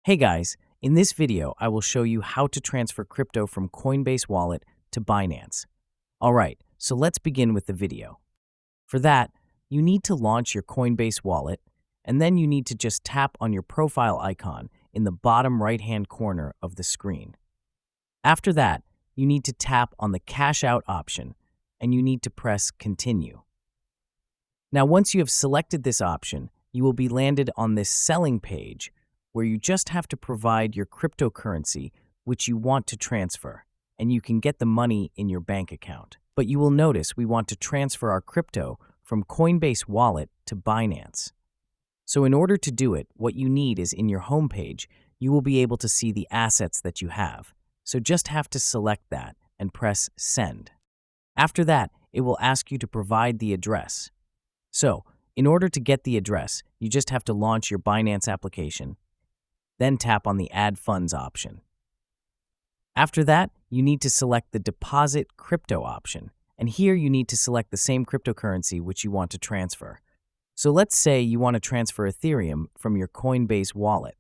Hey guys, in this video, I will show you how to transfer crypto from Coinbase Wallet to Binance. Alright, so let's begin with the video. For that, you need to launch your Coinbase Wallet, and then you need to just tap on your profile icon in the bottom right-hand corner of the screen. After that, you need to tap on the Cash Out option, and you need to press Continue. Now, once you have selected this option, you will be landed on this selling page where you just have to provide your cryptocurrency which you want to transfer, and you can get the money in your bank account. But you will notice we want to transfer our crypto from Coinbase Wallet to Binance. So in order to do it, what you need is in your homepage, you will be able to see the assets that you have. So just have to select that and press Send. After that, it will ask you to provide the address. So, in order to get the address, you just have to launch your Binance application, then tap on the Add Funds option. After that, you need to select the Deposit Crypto option, and here you need to select the same cryptocurrency which you want to transfer. So let's say you want to transfer Ethereum from your Coinbase wallet.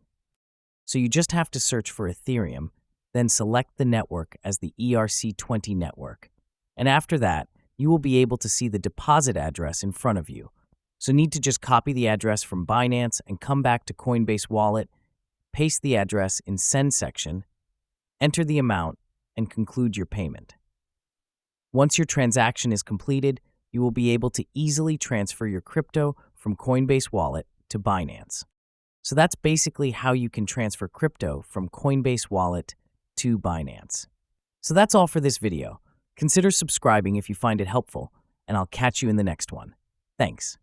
So you just have to search for Ethereum, then select the network as the ERC20 network. And after that, you will be able to see the deposit address in front of you. So need to just copy the address from Binance and come back to Coinbase Wallet, paste the address in Send section, enter the amount, and conclude your payment. Once your transaction is completed, you will be able to easily transfer your crypto from Coinbase Wallet to Binance. So that's basically how you can transfer crypto from Coinbase Wallet to Binance. So that's all for this video. Consider subscribing if you find it helpful, and I'll catch you in the next one. Thanks.